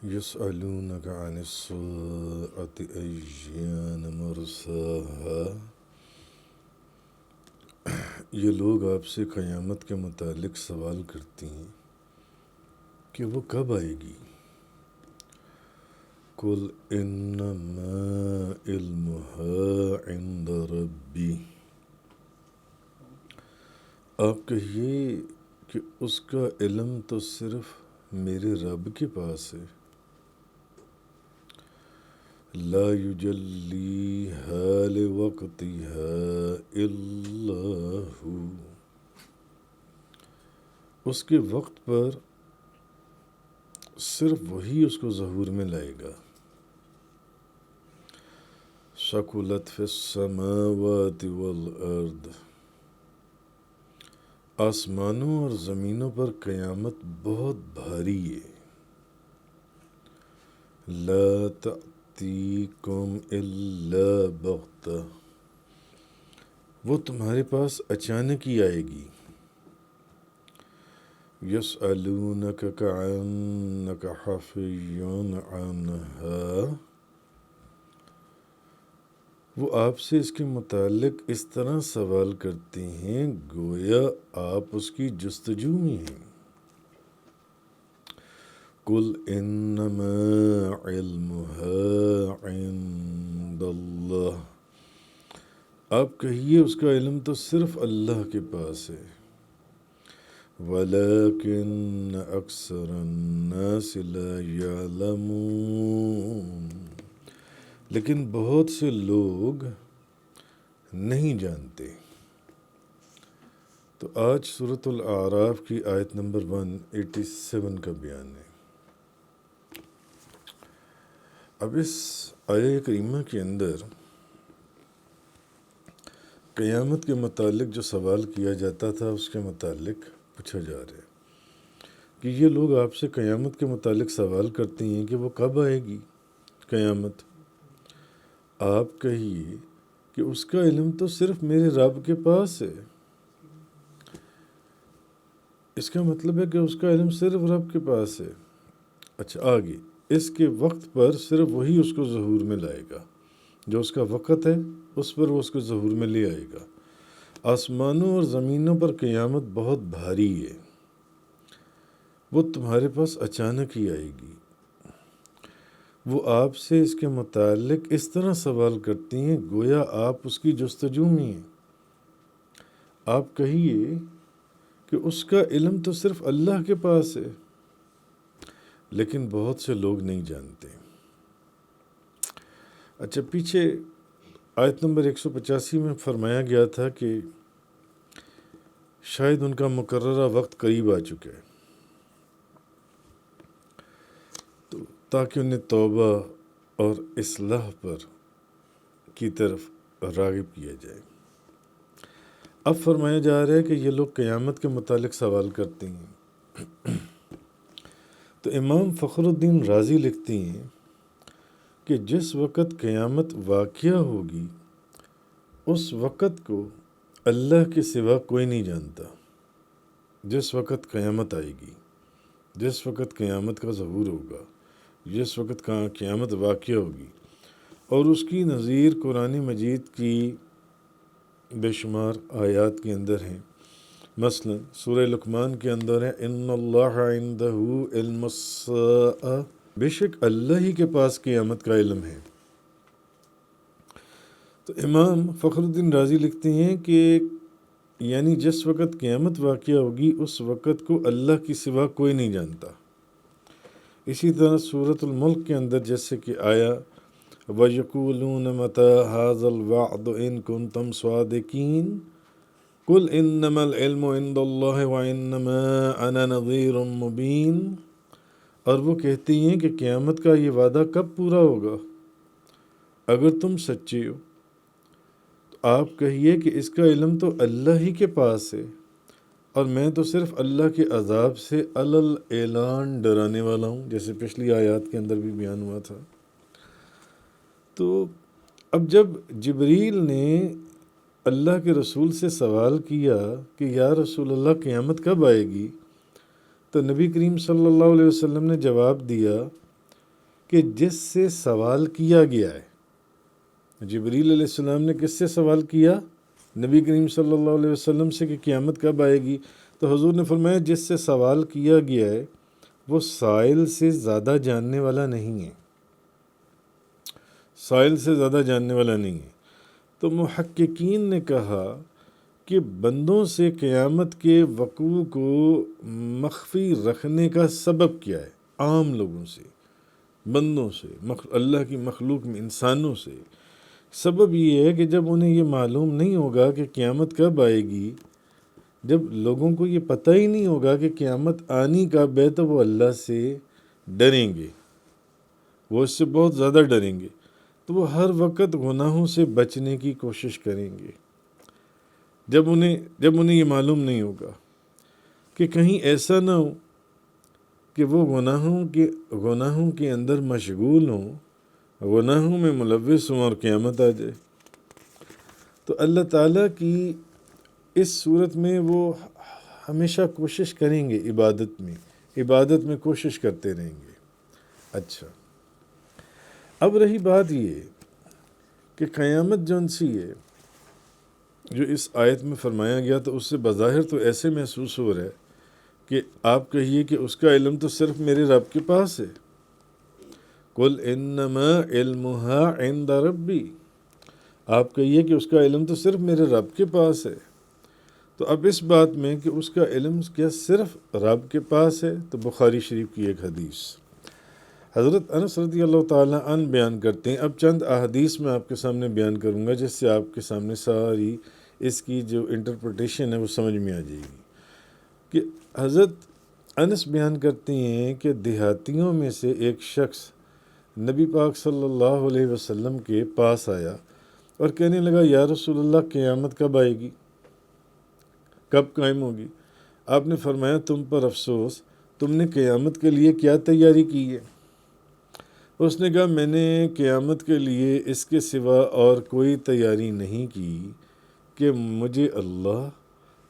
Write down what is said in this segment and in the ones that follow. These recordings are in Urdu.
يسألونك عن الساعة أيان مرساها۔ یہ لوگ آپ سے قیامت کے متعلق سوال کرتے ہیں کہ وہ کب آئے گی۔ قل انما علمها عند ربی، آپ کہیے کہ اس کا علم تو صرف میرے رب کے پاس ہے۔ لا یجلیها لوقتها الا ہو، اس کے وقت پر صرف وہی اس کو ظہور میں لائے گا۔ ثقلت فی السماوات والارض، آسمانوں اور زمینوں پر قیامت بہت بھاری ہے۔ لا تأتیکم الا بغتہ، وہ تمہارے پاس اچانک ہی آئے گی۔ یسألونک کأنک حفی عنہا، وہ آپ سے اس کے متعلق اس طرح سوال کرتے ہیں گویا آپ اس کی جستجو میں ہیں۔ قل انما علمها عند اللہ، آپ کہیے اس کا علم تو صرف اللہ کے پاس ہے۔ ولیکن اکثر الناس لا یعلمون، لیکن بہت سے لوگ نہیں جانتے۔ تو آج سورۃ الاعراف کی آیت نمبر 187 کا بیان ہے۔ اب اس آیہ کریمہ کے اندر قیامت کے متعلق جو سوال کیا جاتا تھا اس کے متعلق پوچھا جا رہا ہے کہ یہ لوگ آپ سے قیامت کے متعلق سوال کرتے ہیں کہ وہ کب آئے گی قیامت۔ آپ کہیے کہ اس کا علم تو صرف میرے رب کے پاس ہے۔ اس کا مطلب ہے کہ اس کا علم صرف رب کے پاس ہے۔ اچھا آگے، اس کے وقت پر صرف وہی اس کو ظہور میں لائے گا، جو اس کا وقت ہے اس پر وہ اس کو ظہور میں لے آئے گا۔ آسمانوں اور زمینوں پر قیامت بہت بھاری ہے، وہ تمہارے پاس اچانک ہی آئے گی۔ وہ آپ سے اس کے متعلق اس طرح سوال کرتی ہیں گویا آپ اس کی جستجو میں ہیں۔ آپ کہیے کہ اس کا علم تو صرف اللہ کے پاس ہے، لیکن بہت سے لوگ نہیں جانتے۔ اچھا، پیچھے آیت نمبر 185 میں فرمایا گیا تھا کہ شاید ان کا مقررہ وقت قریب آ چکا ہے، تو تاکہ انہیں توبہ اور اصلاح پر کی طرف راغب کیا جائے۔ اب فرمایا جا رہا ہے کہ یہ لوگ قیامت کے متعلق سوال کرتے ہیں۔ تو امام فخر الدین رازی لکھتے ہیں کہ جس وقت قیامت واقعہ ہوگی اس وقت کو اللہ کے سوا کوئی نہیں جانتا۔ جس وقت قیامت آئے گی، جس وقت قیامت کا ظہور ہوگا، جس وقت قیامت واقع ہوگی، اور اس کی نظیر قرآن مجید کی بے شمار آیات کے اندر ہیں۔ مثلا سورہ لقمان کے اندر ہے ان اللہ عندہ علم الساعہ، بے شک اللہ ہی کے پاس قیامت کا علم ہے۔ تو امام فخر الدین رازی لکھتے ہیں کہ یعنی جس وقت قیامت واقع ہوگی اس وقت کو اللہ کی سوا کوئی نہیں جانتا۔ اسی طرح سورۃ الملک کے اندر جیسے کہ آیا وَيَقُولُونَ مَتَى هَذَا الْوَعْدُ إِن كُنتُمْ صَادِقِينَ قُلْ إِنَّمَا الْعِلْمُ عِندَ اللَّهِ وَإِنَّمَا أَنَا نَذِيرٌ مُبِينٌ، اور وہ کہتی ہیں کہ قیامت کا یہ وعدہ کب پورا ہوگا، اگر تم سچے ہو تو آپ کہیے کہ اس کا علم تو اللہ ہی کے پاس ہے، اور میں تو صرف اللہ کے عذاب سے علل اعلان ڈرانے والا ہوں، جیسے پچھلی آیات کے اندر بھی بیان ہوا تھا۔ تو اب جب جبریل نے اللہ کے رسول سے سوال کیا کہ یا رسول اللہ قیامت کب آئے گی، تو نبی کریم صلی اللہ علیہ وسلم نے جواب دیا کہ جس سے سوال کیا گیا ہے۔ جبریل علیہ السلام نے کس سے سوال کیا؟ نبی کریم صلی اللہ علیہ وسلم سے کہ قیامت کب آئے گی؟ تو حضور نے فرمایا جس سے سوال کیا گیا ہے وہ سائل سے زیادہ جاننے والا نہیں ہے، سائل سے زیادہ جاننے والا نہیں ہے۔ تو محققین نے کہا کہ بندوں سے قیامت کے وقوع کو مخفی رکھنے کا سبب کیا ہے؟ عام لوگوں سے، بندوں سے، اللہ کی مخلوق میں انسانوں سے سبب یہ ہے کہ جب انہیں یہ معلوم نہیں ہوگا کہ قیامت کب آئے گی، جب لوگوں کو یہ پتہ ہی نہیں ہوگا کہ قیامت آنی کب ہے، تو وہ اللہ سے ڈریں گے، وہ اس سے بہت زیادہ ڈریں گے، تو وہ ہر وقت گناہوں سے بچنے کی کوشش کریں گے۔ جب انہیں یہ معلوم نہیں ہوگا کہ کہیں ایسا نہ ہو کہ وہ گناہوں کے اندر مشغول ہوں، گناہوں میں ملوث ہوں اور قیامت آ جائے۔ تو اللہ تعالیٰ کی اس صورت میں وہ ہمیشہ کوشش کریں گے، عبادت میں کوشش کرتے رہیں گے۔ اچھا، اب رہی بات یہ کہ قیامت جون سی ہے جو اس آیت میں فرمایا گیا، تو اس سے بظاہر تو ایسے محسوس ہو رہا ہے کہ آپ کہیے کہ اس کا علم تو صرف میرے رب کے پاس ہے۔ قُلْ إِنَّمَا عِلْمُهَا عِنْدَ رَبِّي، آپ کہیے کہ اس کا علم تو صرف میرے رب کے پاس ہے۔ تو اب اس بات میں کہ اس کا علم کیا صرف رب کے پاس ہے، تو بخاری شریف کی ایک حدیث حضرت انس رضی اللہ تعالیٰ عنہ بیان کرتے ہیں۔ اب چند احادیث میں آپ کے سامنے بیان کروں گا جس سے آپ کے سامنے ساری اس کی جو انٹرپریٹیشن ہے وہ سمجھ میں آ جائے گی کہ حضرت انس بیان کرتے ہیں کہ دیہاتیوں میں سے ایک شخص نبی پاک صلی اللہ علیہ وسلم کے پاس آیا اور کہنے لگا یا رسول اللہ قیامت کب آئے گی، کب قائم ہوگی؟ آپ نے فرمایا تم پر افسوس، تم نے قیامت کے لیے کیا تیاری کی ہے؟ اس نے کہا میں نے قیامت کے لیے اس کے سوا اور کوئی تیاری نہیں کی کہ مجھے اللہ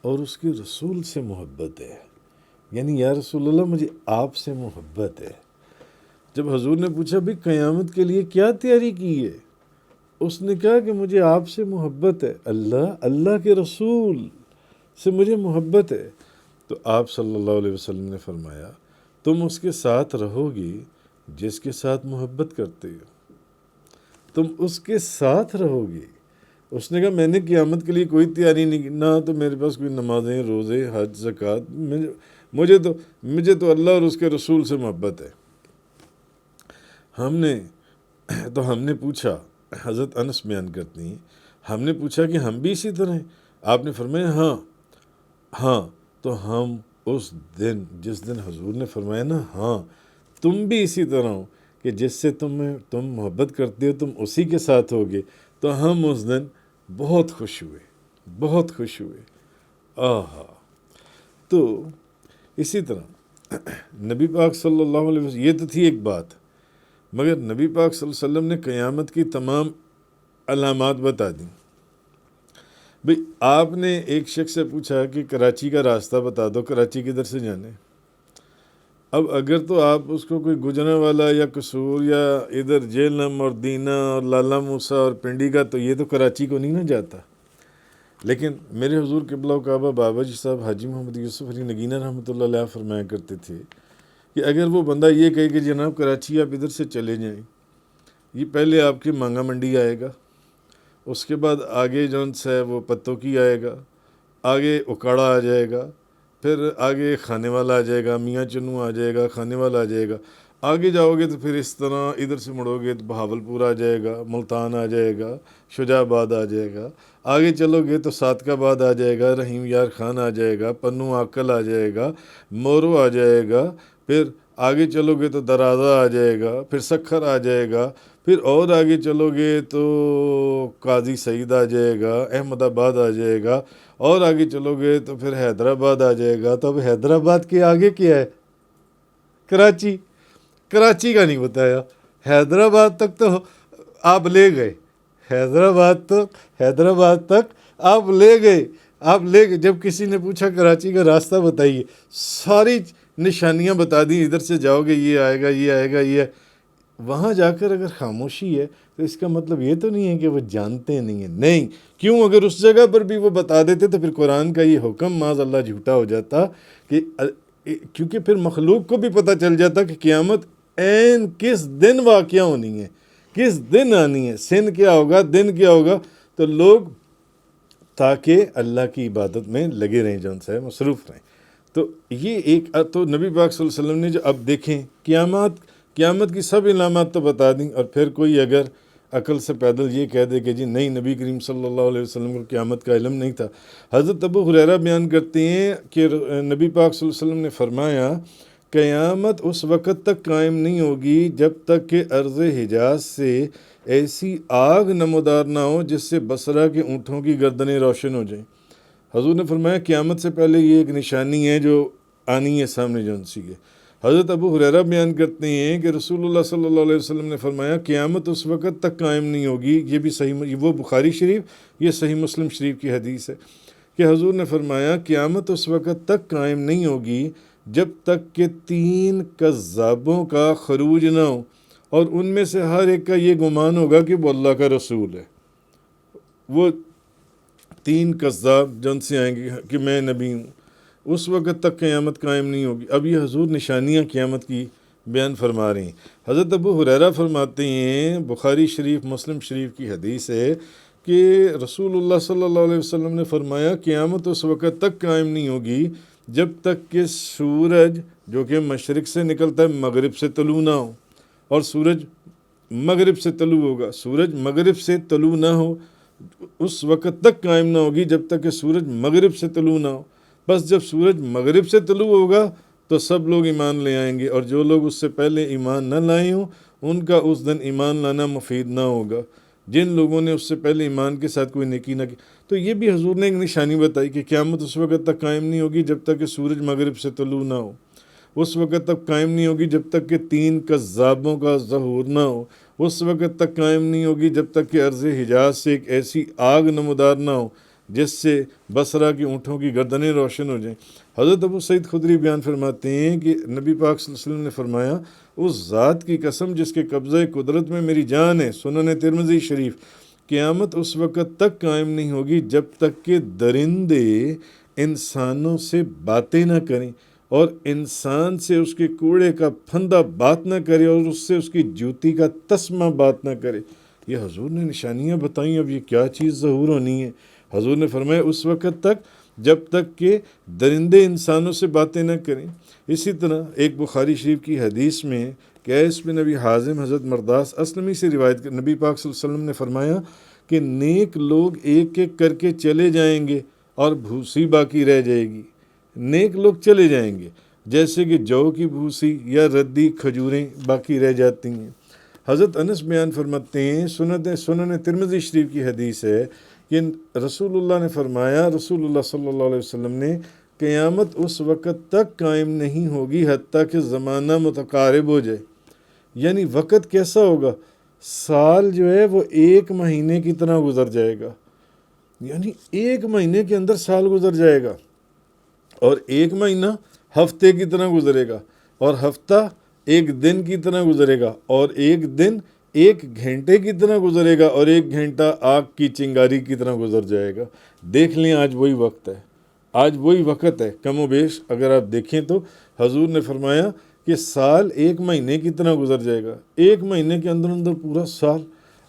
اور اس کے رسول سے محبت ہے، یعنی یا رسول اللہ مجھے آپ سے محبت ہے۔ جب حضور نے پوچھا بھی قیامت کے لیے کیا تیاری کی ہے، اس نے کہا کہ مجھے آپ سے محبت ہے، اللہ کے رسول سے مجھے محبت ہے۔ تو آپ صلی اللہ علیہ وسلم نے فرمایا تم اس کے ساتھ رہو گے جس کے ساتھ محبت کرتے ہو، تم اس کے ساتھ رہو گے۔ اس نے کہا میں نے قیامت کے لیے کوئی تیاری نہیں کی، نہ تو میرے پاس کوئی نمازیں، روزے، حج، زکوٰۃ، مجھے تو اللہ اور اس کے رسول سے محبت ہے۔ ہم نے پوچھا، حضرت انس بیان کرتی ہیں، ہم نے پوچھا کہ ہم بھی اسی طرح ہیں؟ آپ نے فرمایا ہاں۔ تو ہم اس دن، جس دن حضور نے فرمایا نا ہاں تم بھی اسی طرح ہو کہ جس سے تم محبت کرتے ہو تم اسی کے ساتھ ہوگے، تو ہم اس دن بہت خوش ہوئے۔ آہا! تو اسی طرح نبی پاک صلی اللہ علیہ وسلم، یہ تو تھی ایک بات، مگر نبی پاک صلی اللہ علیہ وسلم نے قیامت کی تمام علامات بتا دیں۔ بھئی آپ نے ایک شخص سے پوچھا کہ کراچی کا راستہ بتا دو، کراچی کدھر سے جانے؟ اب اگر تو آپ اس کو کوئی گجرا والا یا قصور یا ادھر جہلم اور دینا اور لالا موسیٰ اور پنڈی کا، تو یہ تو کراچی کو نہیں نہ جاتا۔ لیکن میرے حضور قبلہ و کعبہ بابا جی صاحب حاجی محمد یوسف علی نگینہ رحمۃ اللہ علیہ فرمایا کرتے تھے کہ اگر وہ بندہ یہ کہے کہ جناب کراچی آپ ادھر سے چلے جائیں، یہ پہلے آپ کی مانگا منڈی آئے گا، اس کے بعد آگے جون سا ہے وہ پتوں کی آئے گا، آگے اکاڑا آ جائے گا، پھر آگے کھانے والا آ جائے گا، میاں چنو آ جائے گا، کھانے والا آ جائے گا، آگے جاؤ گے تو پھر اس طرح ادھر سے مڑو گے تو بہاولپور آ جائے گا، ملتان آ جائے گا، شجاع آباد آ جائے گا، آگے چلو گے تو صادق آباد آ جائے گا، رحیم یار خان آ جائے گا، پنو عقل آ جائے گا، مورو آ جائے گا، پھر آگے چلو گے تو درازہ آ جائے گا، پھر سکھر آ جائے گا، پھر اور آگے چلو گے تو قاضی سعید آ جائے گا، احمد آباد آ جائے گا، اور آگے چلو گے تو پھر حیدرآباد آ جائے گا۔ تو اب حیدرآباد کے آگے کیا ہے؟ کراچی کا نہیں بتایا، حیدرآباد تک تو آپ لے گئے، حیدرآباد تک آپ لے گئے۔ جب کسی نے پوچھا کراچی کا راستہ بتائیے، ساری نشانیاں بتا دیں، ادھر سے جاؤ گے یہ آئے گا، یہ آئے گا، یہ وہاں جا کر اگر خاموشی ہے تو اس کا مطلب یہ تو نہیں ہے کہ وہ جانتے نہیں ہیں، نہیں، کیوں؟ اگر اس جگہ پر بھی وہ بتا دیتے تو پھر قرآن کا یہ حکم معاذ اللہ جھوٹا ہو جاتا، کہ کیونکہ پھر مخلوق کو بھی پتہ چل جاتا کہ قیامت عین کس دن واقعہ ہونی ہے، کس دن آنی ہے، سن کیا ہوگا، دن کیا ہوگا، تو لوگ تاکہ اللہ کی عبادت میں لگے رہیں، جو ان سے مصروف رہیں۔ تو یہ ایک تو نبی پاک صلی اللہ علیہ وسلم نے جو اب دیکھیں قیامت کی سب علامات تو بتا دیں، اور پھر کوئی اگر عقل سے پیدل یہ کہہ دے کہ جی نہیں، نبی کریم صلی اللہ علیہ وسلم کو قیامت کا علم نہیں تھا۔ حضرت ابو ہریرہ بیان کرتے ہیں کہ نبی پاک صلی اللہ علیہ وسلم نے فرمایا قیامت اس وقت تک قائم نہیں ہوگی جب تک کہ ارض حجاز سے ایسی آگ نمودار نہ ہو جس سے بصرہ کے اونٹوں کی گردنیں روشن ہو جائیں۔ حضور نے فرمایا قیامت سے پہلے یہ ایک نشانی ہے جو آنی ہے سامنے، جو سی ہے۔ حضرت ابو ہریرہ بیان کرتے ہیں کہ رسول اللہ صلی اللہ علیہ وسلم نے فرمایا قیامت اس وقت تک قائم نہیں ہوگی، یہ بھی صحیح، وہ بخاری شریف، یہ صحیح مسلم شریف کی حدیث ہے، کہ حضور نے فرمایا قیامت اس وقت تک قائم نہیں ہوگی جب تک کہ 3 کذابوں کا خروج نہ ہو، اور ان میں سے ہر ایک کا یہ گمان ہوگا کہ وہ اللہ کا رسول ہے۔ وہ 3 کذاب جن سے آئیں گے کہ میں نبی ہوں، اس وقت تک قیامت قائم نہیں ہوگی۔ اب یہ حضور نشانیاں قیامت کی بیان فرما رہے ہیں۔ حضرت ابو ہریرہ فرماتے ہیں، بخاری شریف مسلم شریف کی حدیث ہے، کہ رسول اللہ صلی اللہ علیہ وسلم نے فرمایا قیامت اس وقت تک قائم نہیں ہوگی جب تک کہ سورج جو کہ مشرق سے نکلتا ہے مغرب سے طلوع نہ ہو، اور سورج مغرب سے طلوع ہوگا، سورج مغرب سے طلوع نہ ہو، اس وقت تک قائم نہ ہوگی جب تک کہ سورج مغرب سے طلوع نہ ہو۔ بس جب سورج مغرب سے طلوع ہوگا تو سب لوگ ایمان لے آئیں گے، اور جو لوگ اس سے پہلے ایمان نہ لائے ہوں ان کا اس دن ایمان لانا مفید نہ ہوگا، جن لوگوں نے اس سے پہلے ایمان کے ساتھ کوئی نیکی نہ کی۔ تو یہ بھی حضور نے ایک نشانی بتائی کہ قیامت اس وقت تک قائم نہیں ہوگی جب تک کہ سورج مغرب سے طلوع نہ ہو، اس وقت تک قائم نہیں ہوگی جب تک کہ 3 کذابوں کا ظہور نہ ہو، اس وقت تک قائم نہیں ہوگی جب تک کہ ارض حجاز سے ایک ایسی آگ نمودار نہ ہو جس سے بصرہ کی اونٹوں کی گردنیں روشن ہو جائیں۔ حضرت ابو سعید خدری بیان فرماتے ہیں کہ نبی پاک صلی اللہ علیہ وسلم نے فرمایا اس ذات کی قسم جس کے قبضہ قدرت میں میری جان ہے، سنن ترمذی شریف، قیامت اس وقت تک قائم نہیں ہوگی جب تک کہ درندے انسانوں سے باتیں نہ کریں، اور انسان سے اس کے کوڑے کا پھندا بات نہ کرے، اور اس سے اس کی جوتی کا تسمہ بات نہ کرے۔ یہ حضور نے نشانیاں بتائیں، اب یہ کیا چیز ظہور ہونی ہے؟ حضور نے فرمایا اس وقت تک جب تک کہ درندے انسانوں سے باتیں نہ کریں۔ اسی طرح ایک بخاری شریف کی حدیث میں قیس بن ابی حازم حضرت مرداس اسلمی سے روایت کر نبی پاک صلی اللہ علیہ وسلم نے فرمایا کہ نیک لوگ ایک ایک کر کے چلے جائیں گے اور بھوسی باقی رہ جائے گی۔ نیک لوگ چلے جائیں گے جیسے کہ جو کی بھوسی یا ردی کھجوریں باقی رہ جاتی ہیں۔ حضرت انس بیان فرماتے ہیں، سنن ترمذی شریف کی حدیث ہے کہ رسول اللہ نے فرمایا، رسول اللہ صلی اللہ علیہ وسلم نے، قیامت اس وقت تک قائم نہیں ہوگی حتیٰ کہ زمانہ متقارب ہو جائے۔ یعنی وقت کیسا ہوگا؟ سال جو ہے وہ 1 مہینے کی طرح گزر جائے گا، یعنی 1 مہینے کے اندر سال گزر جائے گا، اور 1 مہینہ ہفتے کی طرح گزرے گا، اور ہفتہ 1 دن کی طرح گزرے گا، اور 1 دن 1 گھنٹے کی طرح گزرے گا، اور 1 گھنٹہ آگ کی چنگاری کی طرح گزر جائے گا۔ دیکھ لیں آج وہی وقت ہے، آج وہی وقت ہے، کم و بیش اگر آپ دیکھیں تو حضور نے فرمایا کہ سال 1 مہینے کی طرح گزر جائے گا، 1 مہینے کے اندر اندر پورا سال،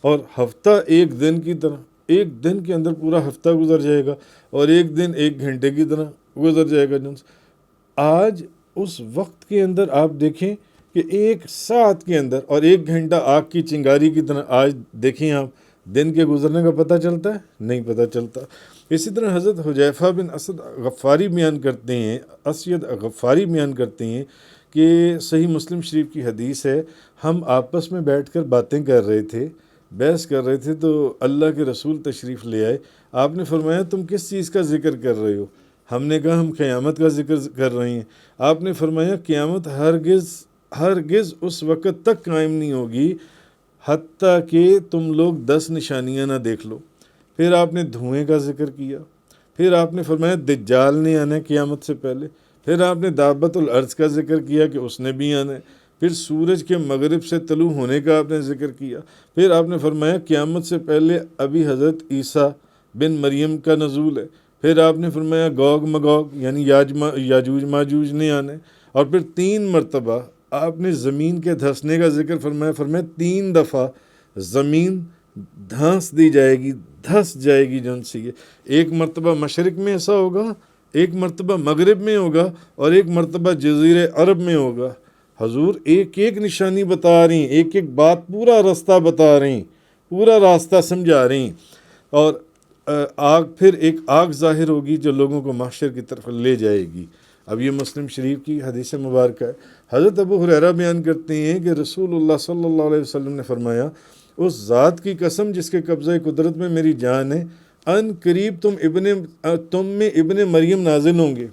اور ہفتہ 1 دن کی طرح، 1 دن کے اندر پورا ہفتہ گزر جائے گا، اور 1 دن 1 گھنٹے کی طرح گزر جائے گا۔ آج اس وقت کے اندر آپ دیکھیں کہ 1 ساعت کے اندر اور 1 گھنٹہ آگ کی چنگاری کی طرح آج دیکھیں آپ، دن کے گزرنے کا پتہ چلتا ہے؟ نہیں پتہ چلتا۔ اسی طرح حضرت حذیفہ بن اسد غفاری بیان کرتے ہیں، اسید غفاری بیان کرتے ہیں کہ صحیح مسلم شریف کی حدیث ہے، ہم آپس میں بیٹھ کر باتیں کر رہے تھے، بحث کر رہے تھے، تو اللہ کے رسول تشریف لے آئے۔ آپ نے فرمایا تم کس چیز کا ذکر کر رہے ہو؟ ہم نے کہا ہم قیامت کا ذکر کر رہے ہیں۔ آپ نے فرمایا قیامت ہرگز اس وقت تک قائم نہیں ہوگی حتیٰ کہ تم لوگ 10 نشانیاں نہ دیکھ لو۔ پھر آپ نے دھوئیں کا ذکر کیا، پھر آپ نے فرمایا دجال نے آنا ہے قیامت سے پہلے، پھر آپ نے دابت الارض کا ذکر کیا کہ اس نے بھی آنا ہے، پھر سورج کے مغرب سے طلوع ہونے کا آپ نے ذکر کیا، پھر آپ نے فرمایا قیامت سے پہلے ابھی حضرت عیسیٰ بن مریم کا نزول ہے، پھر آپ نے فرمایا گوگ مگوگ یعنی یاجوج ماجوج نے آنے، اور پھر 3 مرتبہ آپ نے زمین کے دھنسنے کا ذکر فرمایا 3 دفعہ زمین دھانس دی جائے گی، دھس جائے گی جن سے یہ ایک مرتبہ مشرق میں ایسا ہوگا، ایک مرتبہ مغرب میں ہوگا، اور ایک مرتبہ جزیرے عرب میں ہوگا۔ حضور ایک ایک نشانی بتا رہی ہیں، ایک ایک بات پورا راستہ بتا رہی ہیں، پورا راستہ سمجھا رہی ہیں، اور پھر ایک آگ ظاہر ہوگی جو لوگوں کو محشر کی طرف لے جائے گی۔ اب یہ مسلم شریف کی حدیث مبارکہ ہے۔ حضرت ابو ہریرہ بیان کرتے ہیں کہ رسول اللہ صلی اللہ علیہ وسلم نے فرمایا، اس ذات کی قسم جس کے قبضہ قدرت میں میری جان ہے، ان قریب تم میں ابن مریم نازل ہوں گے،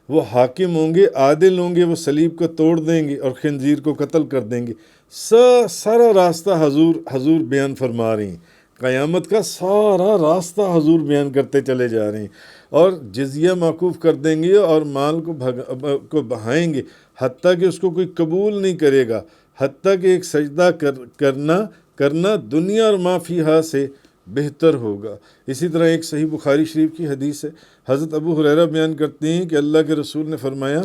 وہ حاکم ہوں گے، عادل ہوں گے، وہ صلیب کو توڑ دیں گے اور خنزیر کو قتل کر دیں گے۔ سارا راستہ حضور بیان فرما رہی ہیں، قیامت کا سارا راستہ حضور بیان کرتے چلے جا رہے ہیں، اور جزیہ موقوف کر دیں گے اور مال کو بہائیں گے، حتیٰ کہ اس کو کوئی قبول نہیں کرے گا، حتیٰ کہ ایک سجدہ کرنا دنیا اور ما فیہا سے بہتر ہوگا۔ اسی طرح ایک صحیح بخاری شریف کی حدیث ہے، حضرت ابو ہریرہ بیان کرتے ہیں کہ اللہ کے رسول نے فرمایا،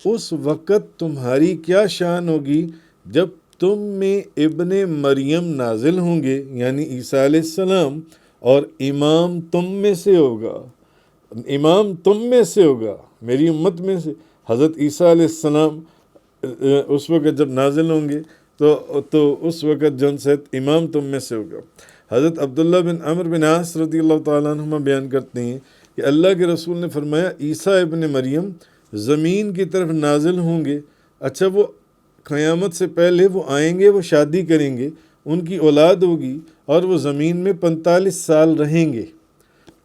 اس وقت تمہاری کیا شان ہوگی جب تم میں ابن مریم نازل ہوں گے، یعنی عیسیٰ علیہ السلام، اور امام تم میں سے ہوگا، میری امت میں سے حضرت عیسیٰ علیہ السلام اس وقت جب نازل ہوں گے تو اس وقت جن سے امام تم میں سے ہوگا۔ حضرت عبداللہ بن عمرو بن عاص رضی اللہ تعالیٰ عنہما بیان کرتے ہیں کہ اللہ کے رسول نے فرمایا، عیسیٰ ابن مریم زمین کی طرف نازل ہوں گے، اچھا وہ قیامت سے پہلے وہ آئیں گے، وہ شادی کریں گے، ان کی اولاد ہوگی، اور وہ زمین میں 45 سال رہیں گے۔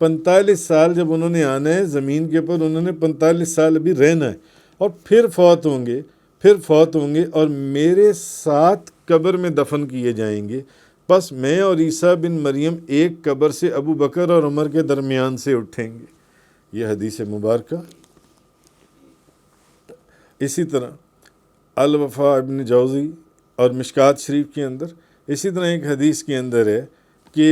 45 سال جب انہوں نے آنا ہے زمین کے اوپر، انہوں نے 45 سال ابھی رہنا ہے، اور پھر فوت ہوں گے اور میرے ساتھ قبر میں دفن کیے جائیں گے۔ پس میں اور عیسیٰ بن مریم ایک قبر سے ابو بکر اور عمر کے درمیان سے اٹھیں گے۔ یہ حدیث مبارکہ۔ اسی طرح الوفا ابن جوزی اور مشکات شریف کے اندر اسی طرح ایک حدیث کے اندر ہے کہ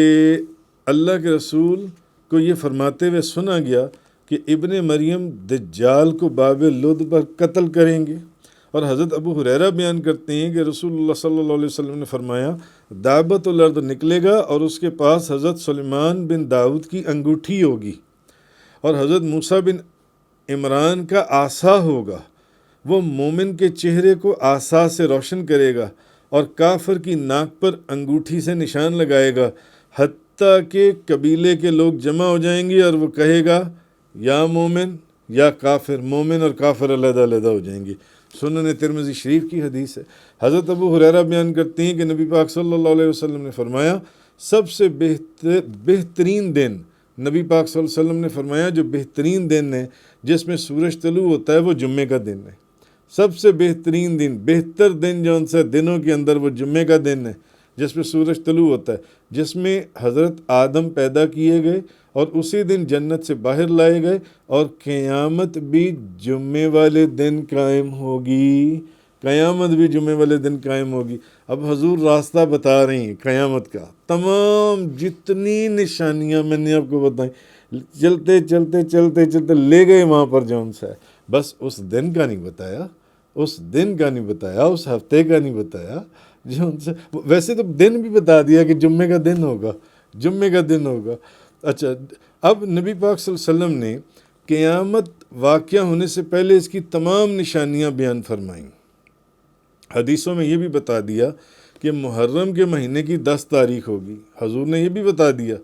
اللہ کے رسول کو یہ فرماتے ہوئے سنا گیا کہ ابن مریم دجال کو باب لد پر قتل کریں گے، اور حضرت ابو ہریرہ بیان کرتے ہیں کہ رسول اللہ صلی اللہ علیہ وسلم نے فرمایا، دعوت الارض نکلے گا اور اس کے پاس حضرت سلیمان بن داؤد کی انگوٹھی ہوگی، اور حضرت موسیٰ بن عمران کا عصا ہوگا، وہ مومن کے چہرے کو عصا سے روشن کرے گا اور کافر کی ناک پر انگوٹھی سے نشان لگائے گا، حتیٰ کہ قبیلے کے لوگ جمع ہو جائیں گے اور وہ کہے گا یا مومن یا کافر، مومن اور کافر علیحدہ علیحدہ ہو جائیں گے۔ سنن ترمذی شریف کی حدیث ہے۔ حضرت ابو ہریرہ بیان کرتے ہیں کہ نبی پاک صلی اللہ علیہ وسلم نے فرمایا، سب سے بہترین دن، نبی پاک صلی اللہ علیہ وسلم نے فرمایا جو بہترین دن ہے جس میں سورج طلوع ہوتا ہے وہ جمعے کا دن ہے۔ سب سے بہترین دن، بہتر دن جو ان سے دنوں کے اندر وہ جمعے کا دن ہے جس میں سورج طلوع ہوتا ہے، جس میں حضرت آدم پیدا کیے گئے اور اسی دن جنت سے باہر لائے گئے، اور قیامت بھی جمعے والے دن قائم ہوگی، قیامت بھی جمعے والے دن قائم ہوگی۔ اب حضور راستہ بتا رہی ہیں قیامت کا، تمام جتنی نشانیاں میں نے آپ کو بتائیں، چلتے چلتے چلتے چلتے لے گئے وہاں پر جون سا ہے، بس اس دن کا نہیں بتایا، اس دن کا نہیں بتایا، اس ہفتے کا نہیں بتایا، جون سے ویسے تو دن بھی بتا دیا کہ جمعے کا دن ہوگا، جمعے کا دن ہوگا۔ اچھا، اب نبی پاک صلی اللہ علیہ وسلم نے قیامت واقعہ ہونے سے پہلے اس کی تمام نشانیاں بیان فرمائیں۔ حدیثوں میں یہ بھی بتا دیا کہ محرم کے مہینے کی 10 تاریخ ہوگی، حضور نے یہ بھی بتا دیا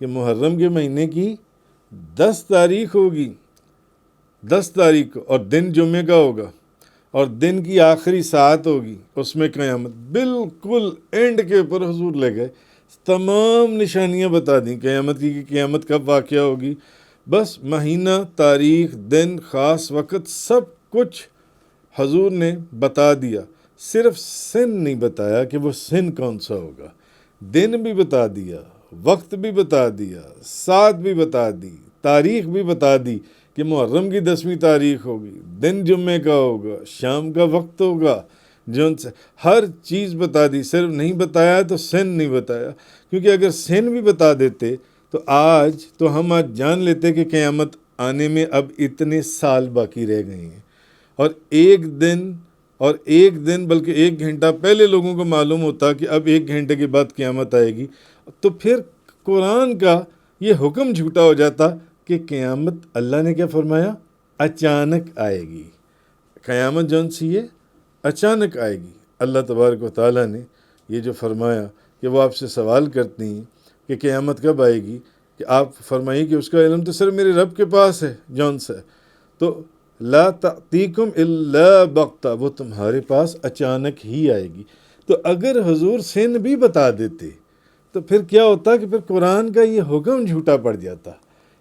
کہ محرم کے مہینے کی 10 تاریخ ہوگی، 10 تاریخ کو، اور دن جمعے کا ہوگا، اور دن کی آخری ساعت ہوگی، اس میں قیامت بالکل اینڈ کے اوپر حضور لے گئے، تمام نشانیاں بتا دیں قیامت کی کہ قیامت کب واقعہ ہوگی، بس مہینہ، تاریخ، دن، خاص وقت، سب کچھ حضور نے بتا دیا۔ صرف سن نہیں بتایا کہ وہ سن کون سا ہوگا، دن بھی بتا دیا، وقت بھی بتا دیا، ساعت بھی بتا دی، تاریخ بھی بتا دی کہ محرم کی 10ویں تاریخ ہوگی، دن جمعے کا ہوگا، شام کا وقت ہوگا، جو ان سے ہر چیز بتا دی، صرف نہیں بتایا تو سن نہیں بتایا، کیونکہ اگر سن بھی بتا دیتے تو ہم آج جان لیتے کہ قیامت آنے میں اب اتنے سال باقی رہ گئے ہیں، اور ایک دن بلکہ 1 گھنٹہ پہلے لوگوں کو معلوم ہوتا کہ اب 1 گھنٹے کے بعد قیامت آئے گی، تو پھر قرآن کا یہ حکم جھوٹا ہو جاتا کہ قیامت اللہ نے کیا فرمایا؟ اچانک آئے گی۔ قیامت جون سی ہے اچانک آئے گی۔ اللہ تبارک و تعالیٰ نے یہ جو فرمایا کہ وہ آپ سے سوال کرتی ہیں کہ قیامت کب آئے گی، کہ آپ فرمائیے کہ اس کا علم تو صرف میرے رب کے پاس ہے جون سا، تو لا تأتیکم الا بغتہ، وہ تمہارے پاس اچانک ہی آئے گی۔ تو اگر حضور سن بھی بتا دیتے تو پھر کیا ہوتا کہ پھر قرآن کا یہ حکم جھوٹا پڑ جاتا۔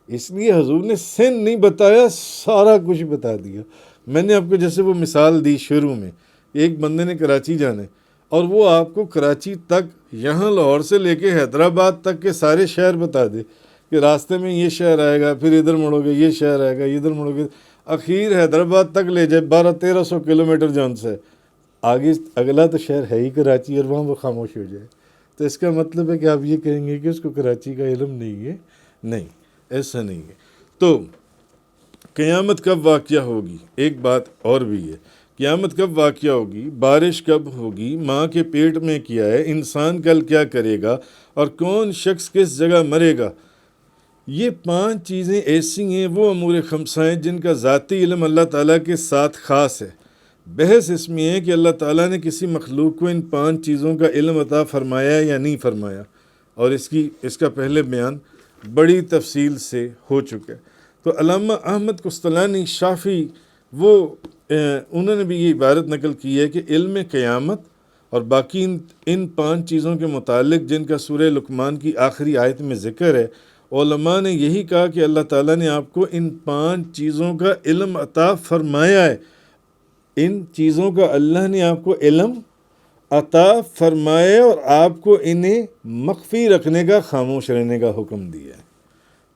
اس لیے حضور نے سن نہیں بتایا، سارا کچھ بتا دیا۔ میں نے آپ کو جیسے وہ مثال دی شروع میں، ایک بندے نے کراچی جانا ہے اور وہ آپ کو کراچی تک، یہاں لاہور سے لے کے حیدرآباد تک کے سارے شہر بتا دے کہ راستے میں یہ شہر آئے گا، پھر ادھر مڑو گے یہ شہر آئے گا، ادھر مڑو گے، اخیر حیدرآباد تک لے جائے 1200-1300 کلومیٹر جون سے، آگے اگلا تو شہر ہے ہی کراچی، اور وہاں وہ خاموش ہو جائے، تو اس کا مطلب ہے کہ آپ یہ کہیں گے کہ اس کو کراچی کا علم نہیں ہے؟ نہیں، ایسا نہیں ہے۔ تو قیامت کب واقعہ ہوگی؟ ایک بات اور بھی ہے، قیامت کب واقعہ ہوگی، بارش کب ہوگی، ماں کے پیٹ میں کیا ہے، انسان کل کیا کرے گا، اور کون شخص کس جگہ مرے گا، یہ 5 چیزیں ایسی ہیں، وہ امور خمسہ ہیں جن کا ذاتی علم اللہ تعالیٰ کے ساتھ خاص ہے۔ بحث اس میں ہے کہ اللہ تعالیٰ نے کسی مخلوق کو ان 5 چیزوں کا علم عطا فرمایا یا نہیں فرمایا، اور اس کا پہلے بیان بڑی تفصیل سے ہو چکا ہے۔ تو علامہ احمد قسطلانی شافعی انہوں نے بھی یہ عبارت نقل کی ہے کہ علم قیامت اور باقی ان 5 چیزوں کے متعلق جن کا سورہ لقمان کی آخری آیت میں ذکر ہے، علماء نے یہی کہا کہ اللہ تعالیٰ نے آپ کو ان 5 چیزوں کا علم عطا فرمایا ہے، ان چیزوں کا اللہ نے آپ کو علم عطا فرمایا اور آپ کو انہیں مخفی رکھنے کا، خاموش رہنے کا حکم دیا ہے،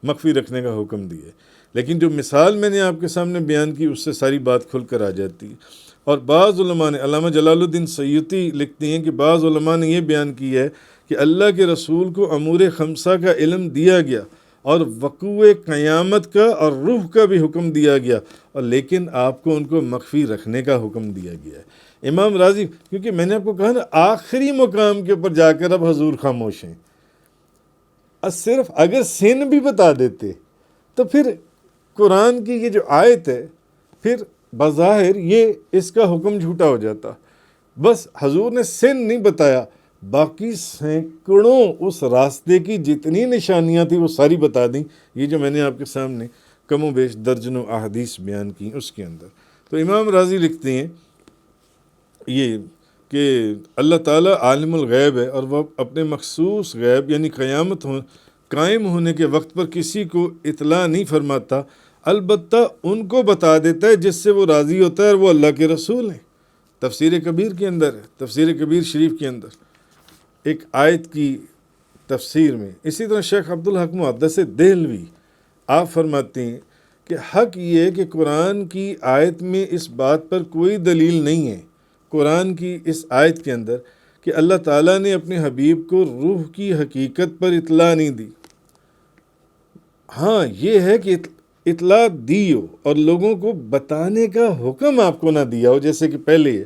مخفی رکھنے کا حکم دیا ہے۔ لیکن جو مثال میں نے آپ کے سامنے بیان کی اس سے ساری بات کھل کر آ جاتی ہے۔ اور بعض علماء نے، علامہ جلال الدین سیوطی لکھتے ہیں کہ بعض علماء نے یہ بیان کی ہے کہ اللہ کے رسول کو امور خمسہ کا علم دیا گیا اور وقوع قیامت کا اور روح کا بھی حکم دیا گیا، اور لیکن آپ کو ان کو مخفی رکھنے کا حکم دیا گیا ہے۔ امام راضی، کیونکہ میں نے آپ کو کہا نا آخری مقام کے اوپر جا کر اب حضور خاموش ہیں، صرف اگر سن بھی بتا دیتے تو پھر قرآن کی یہ جو آیت ہے پھر بظاہر یہ اس کا حکم جھوٹا ہو جاتا۔ بس حضور نے سن نہیں بتایا، باقی سینکڑوں اس راستے کی جتنی نشانیاں تھیں وہ ساری بتا دیں، یہ جو میں نے آپ کے سامنے کم و بیش درجنوں احادیث بیان کی اس کے اندر۔ تو امام راضی لکھتے ہیں یہ کہ اللہ تعالیٰ عالم الغیب ہے، اور وہ اپنے مخصوص غیب یعنی قیامت قائم ہونے کے وقت پر کسی کو اطلاع نہیں فرماتا، البتہ ان کو بتا دیتا ہے جس سے وہ راضی ہوتا ہے، اور وہ اللہ کے رسول ہیں۔ تفسیر کبیر کے اندر ہے، تفسیر کبیر شریف کے اندر ایک آیت کی تفسیر میں، اسی طرح شیخ عبدالحق محدث دہلوی آپ فرماتے ہیں کہ حق یہ ہے کہ قرآن کی آیت میں اس بات پر کوئی دلیل نہیں ہے، قرآن کی اس آیت کے اندر، کہ اللہ تعالیٰ نے اپنے حبیب کو روح کی حقیقت پر اطلاع نہیں دی۔ ہاں یہ ہے کہ اطلاع دی ہو اور لوگوں کو بتانے کا حکم آپ کو نہ دیا ہو، جیسے کہ پہلے ہے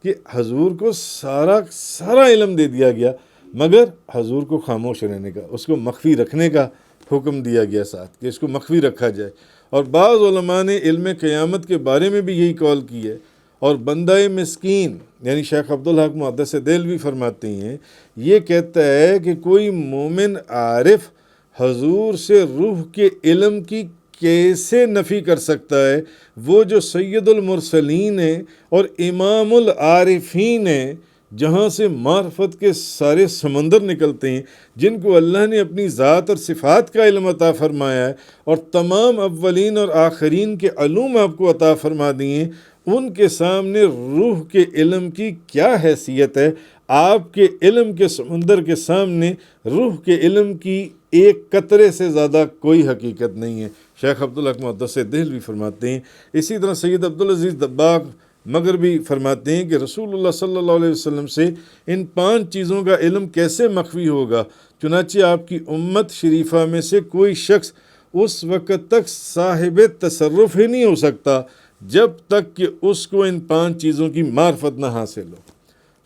کہ حضور کو سارا علم دے دیا گیا، مگر حضور کو خاموش رہنے کا، اس کو مخفی رکھنے کا حکم دیا گیا ساتھ، کہ اس کو مخفی رکھا جائے۔ اور بعض علماء نے علم قیامت کے بارے میں بھی یہی قول کی ہے، اور بندہ مسکین یعنی شیخ عبدالحق محدث دہلوی فرماتے ہیں، یہ کہتا ہے کہ کوئی مومن عارف حضور سے روح کے علم کی کیسے نفی کر سکتا ہے؟ وہ جو سید المرسلین ہیں اور امام العارفین ہیں، جہاں سے معرفت کے سارے سمندر نکلتے ہیں، جن کو اللہ نے اپنی ذات اور صفات کا علم عطا فرمایا ہے، اور تمام اولین اور آخرین کے علوم آپ کو عطا فرما دیے ہیں، ان کے سامنے روح کے علم کی کیا حیثیت ہے؟ آپ کے علم کے سمندر کے سامنے روح کے علم کی ایک قطرے سے زیادہ کوئی حقیقت نہیں ہے، شیخ عبدالحق محدث دہلوی فرماتے ہیں۔ اسی طرح سید عبدالعزیز دباغ مغربی فرماتے ہیں کہ رسول اللہ صلی اللہ علیہ وسلم سے ان 5 چیزوں کا علم کیسے مخفی ہوگا؟ چنانچہ آپ کی امت شریفہ میں سے کوئی شخص اس وقت تک صاحب تصرف ہی نہیں ہو سکتا جب تک کہ اس کو ان 5 چیزوں کی معرفت نہ حاصل ہو۔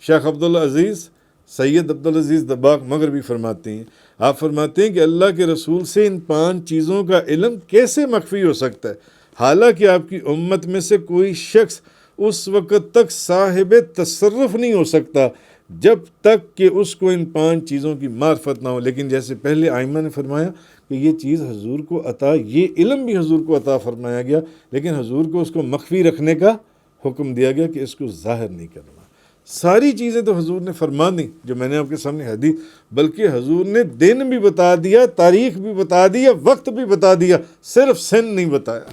شیخ عبدالعزیز سید عبدالعزیز دباغ مغربی فرماتے ہیں، آپ فرماتے ہیں کہ اللہ کے رسول سے ان 5 چیزوں کا علم کیسے مخفی ہو سکتا ہے، حالانکہ آپ کی امت میں سے کوئی شخص اس وقت تک صاحب تصرف نہیں ہو سکتا جب تک کہ اس کو ان 5 چیزوں کی معرفت نہ ہو۔ لیکن جیسے پہلے آئمہ نے فرمایا کہ یہ چیز حضور کو عطا، یہ علم بھی حضور کو عطا فرمایا گیا، لیکن حضور کو اس کو مخفی رکھنے کا حکم دیا گیا کہ اس کو ظاہر نہیں کرنا۔ ساری چیزیں تو حضور نے فرما دیں جو میں نے آپ کے سامنے حدیث، بلکہ حضور نے دن بھی بتا دیا، تاریخ بھی بتا دیا، وقت بھی بتا دیا، صرف سن نہیں بتایا۔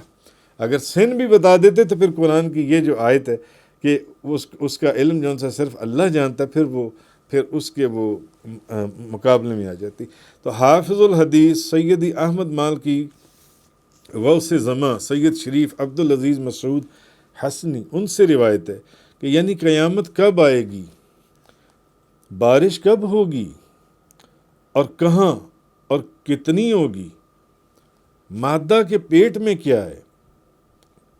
اگر سن بھی بتا دیتے تو پھر قرآن کی یہ جو آیت ہے کہ اس کا علم جو سا صرف اللہ جانتا ہے، پھر اس کے وہ مقابلے میں آ جاتی۔ تو حافظ الحدیث سیدی احمد مالکی غوث زماں سید شریف عبدالعزیز مسعود حسنی، ان سے روایت ہے کہ یعنی قیامت کب آئے گی، بارش کب ہوگی، اور کہاں اور کتنی ہوگی، مادہ کے پیٹ میں کیا ہے،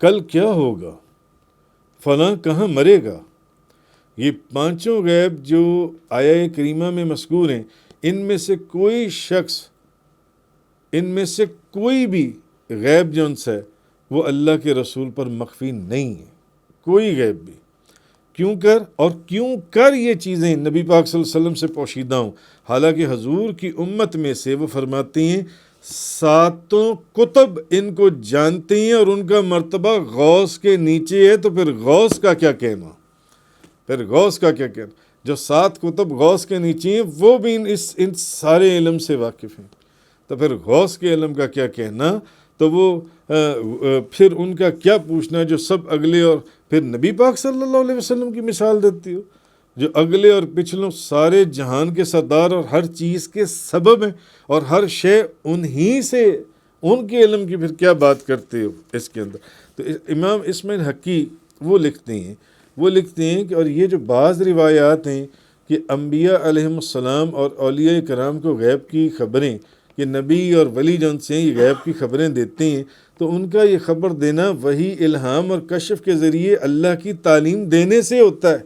کل کیا ہوگا، فلاں کہاں مرے گا، یہ 5 غیب جو آیہ کریمہ میں مذکور ہیں، ان میں سے کوئی شخص، ان میں سے کوئی بھی غیب جو ان سے وہ اللہ کے رسول پر مخفی نہیں ہے، کوئی غیب بھی۔ کیوں کر یہ چیزیں نبی پاک صلی اللہ علیہ وسلم سے پوشیدہ ہوں، حالانکہ حضور کی امت میں سے وہ فرماتی ہیں 7 کتب ان کو جانتے ہیں اور ان کا مرتبہ غوث کے نیچے ہے، تو پھر غوث کا کیا کہنا، جو 7 کتب غوث کے نیچے ہیں وہ بھی ان سارے علم سے واقف ہیں، تو پھر غوث کے علم کا کیا کہنا، تو وہ پھر ان کا کیا پوچھنا جو سب اگلے، اور پھر نبی پاک صلی اللہ علیہ وسلم کی مثال دیتی ہو جو اگلے اور پچھلوں سارے جہان کے سردار اور ہر چیز کے سبب ہیں، اور ہر شے انہی سے، ان کے علم کی پھر کیا بات کرتے ہو اس کے اندر۔ تو امام اسماعیل حقی وہ لکھتے ہیں کہ اور یہ جو بعض روایات ہیں کہ انبیاء علیہم السلام اور اولیاء کرام کو غیب کی خبریں، کہ نبی اور ولی جن سے یہ غیب کی خبریں دیتے ہیں، تو ان کا یہ خبر دینا وحی، الہام اور کشف کے ذریعے اللہ کی تعلیم دینے سے ہوتا ہے،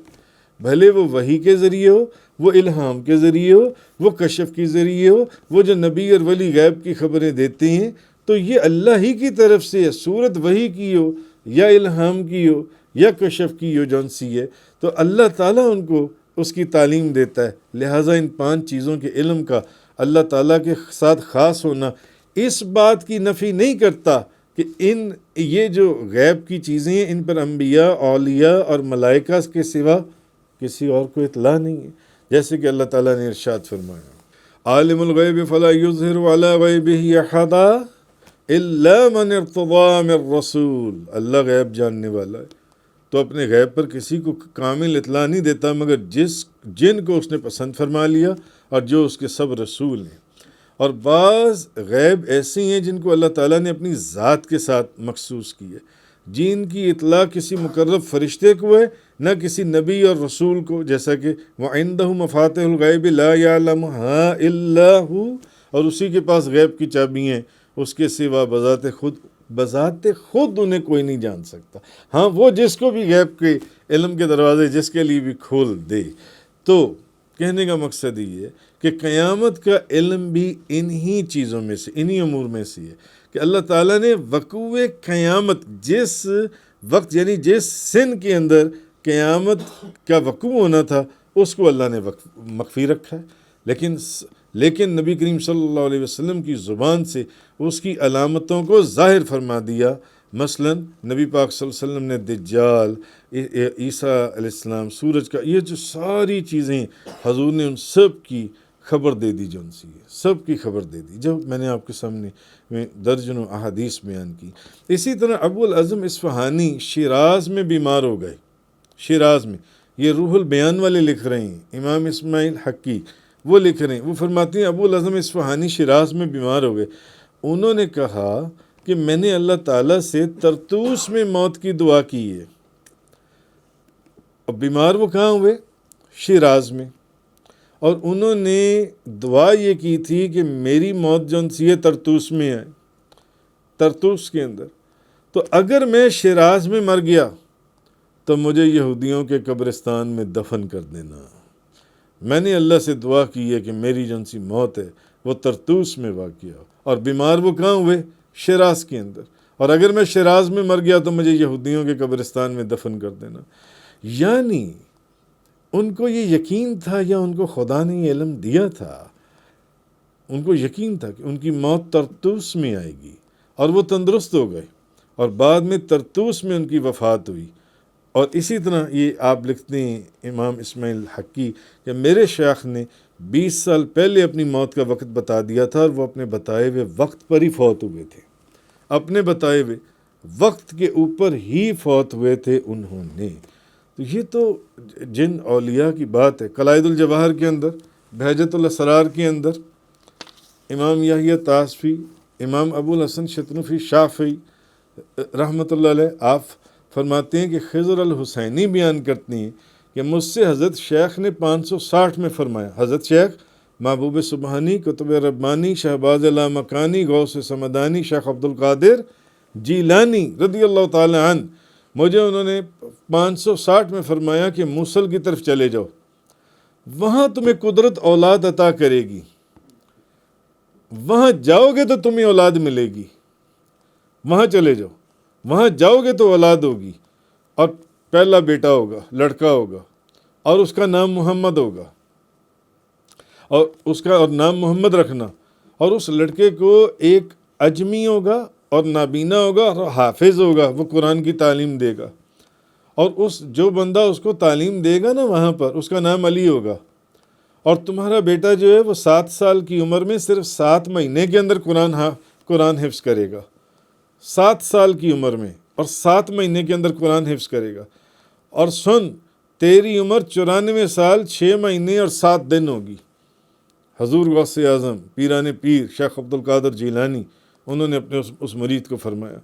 بھلے وہ وحی کے ذریعے ہو، وہ الہام کے ذریعے ہو، وہ کشف کے ذریعے ہو، وہ جو نبی اور ولی غیب کی خبریں دیتے ہیں تو یہ اللہ ہی کی طرف سے ہے، صورت وحی کی ہو یا الہام کی ہو یا کشف کی ہو جون سی ہے، تو اللہ تعالیٰ ان کو اس کی تعلیم دیتا ہے۔ لہٰذا ان 5 چیزوں کے علم کا اللہ تعالیٰ کے ساتھ خاص ہونا اس بات کی نفی نہیں کرتا کہ یہ جو غیب کی چیزیں ہیں ان پر انبیاء، اولیاء اور ملائکہ کے سوا کسی اور کو اطلاع نہیں ہے، جیسے کہ اللہ تعالیٰ نے ارشاد فرمایا عالم الغیب فلا یظہر علی غیبہ احدا الا من ارتضی من رسول، اللہ غیب جاننے والا ہے تو اپنے غیب پر کسی کو کامل اطلاع نہیں دیتا مگر جن کو اس نے پسند فرما لیا اور جو اس کے سب رسول ہیں۔ اور بعض غیب ایسی ہیں جن کو اللہ تعالیٰ نے اپنی ذات کے ساتھ مخصوص کی ہے، جن کی اطلاع کسی مقرب فرشتے کو ہے نہ کسی نبی اور رسول کو، جیسا کہ وَعِندَهُ مَفَاتِحُ الْغَيْبِ لَا يَعْلَمُهَا إِلَّا هُ، اور اسی کے پاس غیب کی چابی ہیں، اس کے سوا بذات خود انہیں کوئی نہیں جان سکتا، ہاں وہ جس کو بھی غیب کے علم کے دروازے جس کے لیے بھی کھول دے۔ تو کہنے کا مقصد یہ ہے کہ قیامت کا علم بھی انہی چیزوں میں سے، انہی امور میں سے ہے کہ اللہ تعالیٰ نے وقوع قیامت جس وقت یعنی جس سن کے اندر قیامت کا وقوع ہونا تھا اس کو اللہ نے مخفی رکھا ہے، لیکن نبی کریم صلی اللہ علیہ وسلم کی زبان سے اس کی علامتوں کو ظاہر فرما دیا۔ مثلا نبی پاک صلی اللہ علیہ وسلم نے دجال، عیسیٰ علیہ السلام، سورج کا، یہ جو ساری چیزیں حضور نے ان سب کی خبر دے دی، جو ان سے سب کی خبر دے دی، جو میں نے آپ کے سامنے درجنوں احادیث بیان کی۔ اسی طرح ابو العظم اصفہانی شیراز میں بیمار ہو گئے، شیراز میں، یہ روح البیان والے لکھ رہے ہیں، امام اسماعیل حقی وہ لکھ رہے ہیں، وہ فرماتے ہیں ابو العظم اصفہانی شیراز میں بیمار ہو گئے، انہوں نے کہا کہ میں نے اللہ تعالیٰ سے طرطوس میں موت کی دعا کی ہے، اور بیمار وہ کہاں ہوئے؟ شیراز میں، اور انہوں نے دعا یہ کی تھی کہ میری موت جون سی ہے طرطوس میں آئے، طرطوس کے اندر، تو اگر میں شیراز میں مر گیا تو مجھے یہودیوں کے قبرستان میں دفن کر دینا۔ میں نے اللہ سے دعا کی ہے کہ میری جون سی موت ہے وہ طرطوس میں واقع ہو، اور بیمار وہ کہاں ہوئے؟ شیراز کے اندر، اور اگر میں شیراز میں مر گیا تو مجھے یہودیوں کے قبرستان میں دفن کر دینا۔ یعنی ان کو یہ یقین تھا، یا ان کو خدا نے یہ علم دیا تھا، ان کو یقین تھا کہ ان کی موت طرطوس میں آئے گی، اور وہ تندرست ہو گئے، اور بعد میں طرطوس میں ان کی وفات ہوئی۔ اور اسی طرح یہ آپ لکھتے ہیں امام اسماعیل حقی کہ میرے شیخ نے 20 سال پہلے اپنی موت کا وقت بتا دیا تھا، اور وہ اپنے بتائے ہوئے وقت پر ہی فوت ہوئے تھے، اپنے بتائے ہوئے وقت کے اوپر ہی فوت ہوئے تھے انہوں نے۔ تو یہ تو جن اولیاء کی بات ہے۔ قلائد الجواہر کے اندر، بہجت الاسرار کے اندر، امام یحییٰ طاسفی، امام ابو الحسن شتنفی شافعی رحمۃ اللہ علیہ، آپ فرماتے ہیں کہ خضر الحسینی بیان کرتے ہیں کہ مجھ سے حضرت شیخ نے 560 میں فرمایا، حضرت شیخ محبوب سبحانی، قطب ربانی، شہباز لامکانی، غوث سمدانی، شیخ عبد القادر جیلانی رضی اللہ تعالی عنہ، مجھے انہوں نے 560 میں فرمایا کہ موصل کی طرف چلے جاؤ، وہاں تمہیں قدرت اولاد عطا کرے گی، وہاں جاؤ گے تو تمہیں اولاد ملے گی، وہاں چلے جاؤ، وہاں جاؤ گے تو اولاد ہوگی، اور پہلا بیٹا ہوگا، لڑکا ہوگا، اور اس کا نام محمد ہوگا، اور اس کا اور نام محمد رکھنا، اور اس لڑکے کو ایک اجمی ہوگا اور نابینا ہوگا اور حافظ ہوگا، وہ قرآن کی تعلیم دے گا، اور اس جو بندہ اس کو تعلیم دے گا نا وہاں پر، اس کا نام علی ہوگا، اور تمہارا بیٹا جو ہے وہ 7 سال کی عمر میں صرف 7 مہینے کے اندر قرآن حفظ کرے گا، 7 سال کی عمر میں، اور 7 مہینے کے اندر قرآن حفظ کرے گا، اور سن تیری عمر 94 سال 6 مہینے اور 7 دن ہوگی۔ حضور غوث اعظم پیران پیر شیخ عبد القادر جیلانی انہوں نے اپنے اس مرید کو فرمایا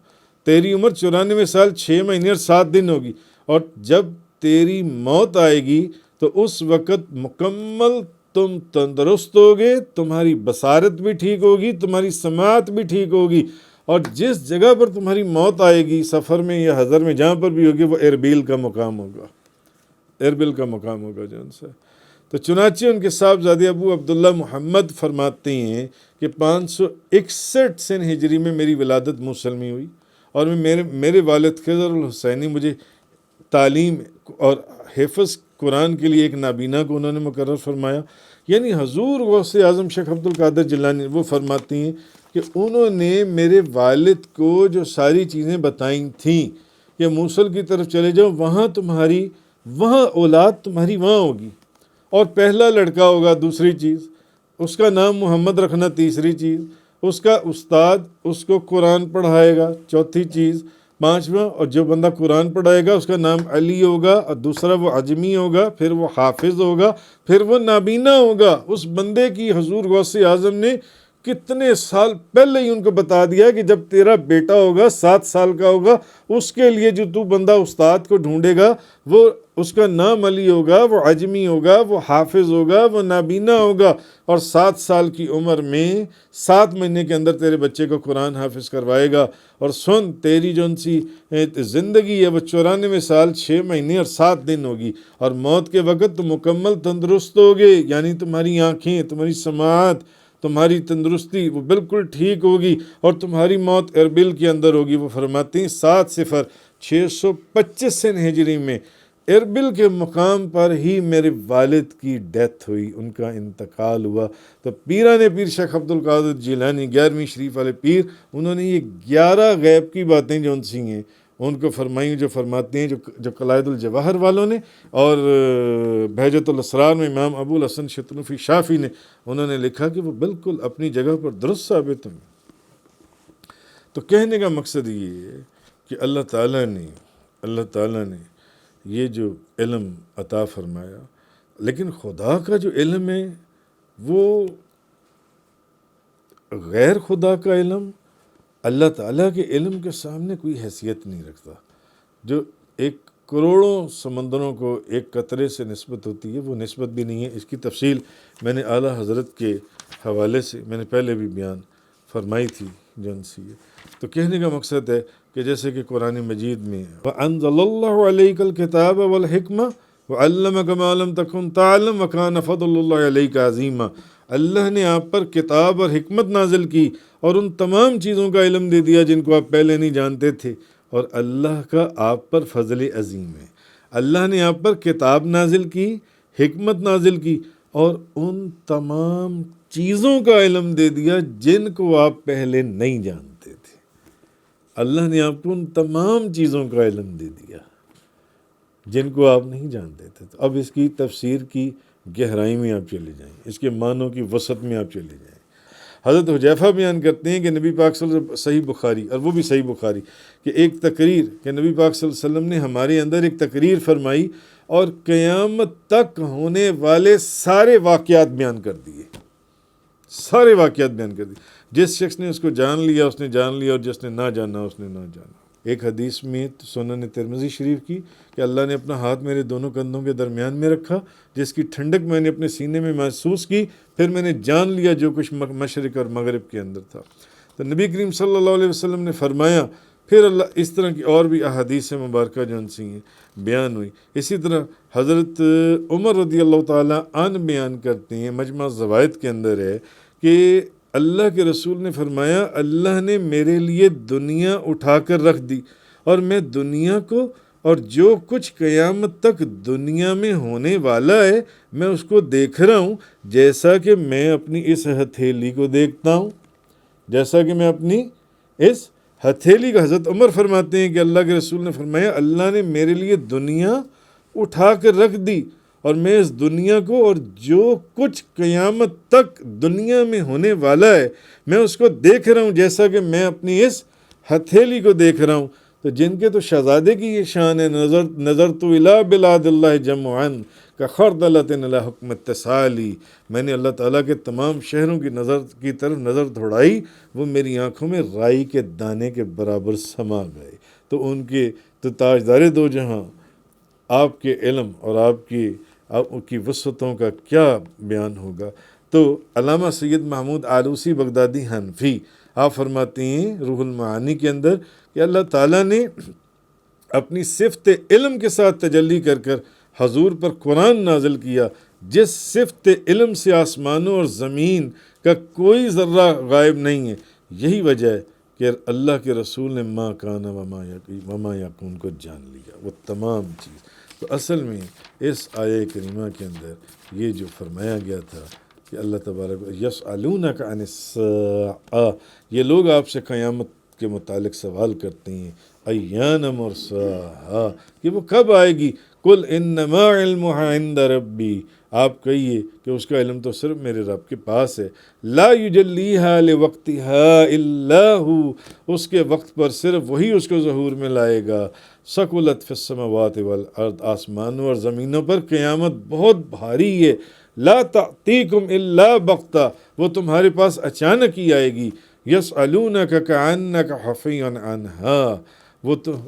تیری عمر 94 سال 6 مہینے اور 7 دن ہوگی، اور جب تیری موت آئے گی تو اس وقت مکمل تم تندرست ہوگے، تمہاری بصارت بھی ٹھیک ہوگی، تمہاری سماعت بھی ٹھیک ہوگی، اور جس جگہ پر تمہاری موت آئے گی، سفر میں یا حضر میں جہاں پر بھی ہوگی، وہ اربیل کا مقام ہوگا، اربیل کا مقام ہوگا جو ان سے۔ تو چنانچہ ان کے صاحبزادے ابو عبداللہ محمد فرماتے ہیں کہ 561 سن ہجری میں میری ولادت موصل میں ہوئی، اور میرے والد خضر الحسینی مجھے تعلیم اور حفظ قرآن کے لیے ایک نابینا کو انہوں نے مقرر فرمایا۔ یعنی حضور غوث اعظم شیخ عبد القادر جیلانی وہ فرماتی ہیں کہ انہوں نے میرے والد کو جو ساری چیزیں بتائیں تھیں کہ موصل کی طرف چلے جاؤ، وہاں اولاد تمہاری وہاں ہوگی، اور پہلا لڑکا ہوگا، دوسری چیز اس کا نام محمد رکھنا، تیسری چیز اس کا استاد اس کو قرآن پڑھائے گا، چوتھی چیز، پانچواں اور جو بندہ قرآن پڑھائے گا اس کا نام علی ہوگا، اور دوسرا وہ عجمی ہوگا، پھر وہ حافظ ہوگا، پھر وہ نابینا ہوگا۔ اس بندے کی حضور غوث اعظم نے کتنے سال پہلے ہی ان کو بتا دیا کہ جب تیرا بیٹا ہوگا 7 سال کا ہوگا، اس کے لیے جو تو بندہ استاد کو ڈھونڈے گا وہ اس کا نام علی ہوگا، وہ عجمی ہوگا، وہ حافظ ہوگا، وہ نابینا ہوگا، اور 7 سال کی عمر میں 7 مہینے کے اندر تیرے بچے کو قرآن حافظ کروائے گا۔ اور سن تیری جون سی زندگی ہے وہ 94 سال 6 مہینے اور 7 دن ہوگی، اور موت کے وقت تو مکمل تندرست ہوگے، یعنی تمہاری آنکھیں، تمہاری سماعت، تمہاری تندرستی وہ بالکل ٹھیک ہوگی، اور تمہاری موت اربل کے اندر ہوگی۔ وہ فرماتی ہیں 7/0/625 سن ہجری میں اربل کے مقام پر ہی میرے والد کی ڈیتھ ہوئی، ان کا انتقال ہوا۔ تو پیران پیر شیخ عبد القادر جیلانی 11ویں شریف والے پیر، انہوں نے یہ 11 غیب کی باتیں جو ان سی ہیں ان کو فرمائیں، جو فرماتے ہیں جو قلائد الجواہر والوں نے، اور بہجت الاسرار میں امام ابو الحسن شتنفی شافعی نے انہوں نے لکھا کہ وہ بالکل اپنی جگہ پر درست ثابت ہیں۔ تو کہنے کا مقصد یہ ہے کہ اللہ تعالیٰ نے یہ جو علم عطا فرمایا، لیکن خدا کا جو علم ہے وہ غیر خدا کا علم اللہ تعالیٰ کے علم کے سامنے کوئی حیثیت نہیں رکھتا۔ جو ایک کروڑوں سمندروں کو ایک قطرے سے نسبت ہوتی ہے، وہ نسبت بھی نہیں ہے۔ اس کی تفصیل میں نے اعلیٰ حضرت کے حوالے سے میں نے پہلے بھی بیان فرمائی تھی جن سی ہے۔ تو کہنے کا مقصد ہے کہ جیسے کہ قرآن مجید میں وَأَنزَلَ اللَّهُ عَلَيْكَ الْكِتَابَ وَالْحِكْمَةَ وَعَلَّمَكَ مَا لَمْ تَكُنْ تَعْلَمْ وَكَانَ فَضْلُ اللَّهِ عَلَيْكَ عَظِيمًا۔ اللہ نے آپ پر کتاب اور حکمت نازل کی اور ان تمام چیزوں کا علم دے دیا جن کو آپ پہلے نہیں جانتے تھے، اور اللہ کا آپ پر فضل عظیم ہے۔ اللہ نے آپ پر کتاب نازل کی، حکمت نازل کی، اور ان تمام چیزوں کا علم دے دیا جن کو آپ پہلے نہیں جانتے تھے۔ اللہ نے آپ کو ان تمام چیزوں کا علم دے دیا جن کو آپ نہیں جانتے تھے۔ تو اب اس کی تفسیر کی گہرائی میں آپ چلے جائیں، اس کے معنوں کی وسعت میں آپ چلے جائیں۔ حضرت حذیفہ بیان کرتے ہیں کہ نبی پاک صلی اللہ علیہ وسلم، صحیح بخاری، اور وہ بھی صحیح بخاری، کہ ایک تقریر، کہ نبی پاک صلی اللہ علیہ وسلم نے ہمارے اندر ایک تقریر فرمائی اور قیامت تک ہونے والے سارے واقعات بیان کر دیے، سارے واقعات بیان کر دیے۔ جس شخص نے اس کو جان لیا اس نے جان لیا، اور جس نے نہ جانا اس نے نہ جانا۔ ایک حدیث میں سنن ترمذی شریف کی کہ اللہ نے اپنا ہاتھ میرے دونوں کندھوں کے درمیان میں رکھا، جس کی ٹھنڈک میں نے اپنے سینے میں محسوس کی، پھر میں نے جان لیا جو کچھ مشرق اور مغرب کے اندر تھا۔ تو نبی کریم صلی اللہ علیہ وسلم نے فرمایا، پھر اللہ اس طرح کی اور بھی احادیث مبارکہ جو ان سی ہیں بیان ہوئی۔ اسی طرح حضرت عمر رضی اللہ تعالیٰ عنہ بیان کرتے ہیں، مجمع الزوائد کے اندر ہے کہ اللہ کے رسول نے فرمایا، اللہ نے میرے لیے دنیا اٹھا کر رکھ دی، اور میں دنیا کو اور جو کچھ قیامت تک دنیا میں ہونے والا ہے میں اس کو دیکھ رہا ہوں، جیسا کہ میں اپنی اس ہتھیلی کو دیکھتا ہوں، جیسا کہ میں اپنی اس ہتھیلی کا۔ حضرت عمر فرماتے ہیں کہ اللہ کے رسول نے فرمایا، اللہ نے میرے لیے دنیا اٹھا کر رکھ دی، اور میں اس دنیا کو اور جو کچھ قیامت تک دنیا میں ہونے والا ہے میں اس کو دیکھ رہا ہوں، جیسا کہ میں اپنی اس ہتھیلی کو دیکھ رہا ہوں۔ تو جن کے تو شہزادے کی یہ شان ہے، نظر تو الی بلاد اللہ جمعا کخردلۃ الی حکم اتصالی، میں نے اللہ تعالیٰ کے تمام شہروں کی طرف نظر دوڑائی، وہ میری آنکھوں میں رائی کے دانے کے برابر سما گئے۔ تو ان کے تو تاجدار دو جہاں آپ کے علم اور آپ کی وسعتوں کا کیا بیان ہوگا۔ تو علامہ سید محمود آلوسی بغدادی حنفی آپ فرماتے ہیں روح المعانی کے اندر کہ اللہ تعالیٰ نے اپنی صفت علم کے ساتھ تجلی کر کر حضور پر قرآن نازل کیا، جس صفت علم سے آسمانوں اور زمین کا کوئی ذرہ غائب نہیں ہے۔ یہی وجہ ہے کہ اللہ کے رسول نے ما کان وما یکون کو جان لیا، وہ تمام چیز۔ تو اصل میں اس آیہ کریمہ کے اندر یہ جو فرمایا گیا تھا کہ اللہ تبارک یسألونک عن الساعہ، یہ لوگ آپ سے قیامت کے متعلق سوال کرتے ہیں، ایان مرساہا، کہ وہ کب آئے گی، قل انما علمها عند ربی، آپ کہیے کہ اس کا علم تو صرف میرے رب کے پاس ہے، لا یجلیہا لوقتہا الا ہو، اس کے وقت پر صرف وہی اس کو ظہور میں لائے گا، ثقلت فی السماوات والارض، آسمانوں اور زمینوں پر قیامت بہت بھاری ہے، لا تأتیکم الا بغتہ، وہ تمہارے پاس اچانک ہی آئے گی، یسألونک کأنک حفی عنہا،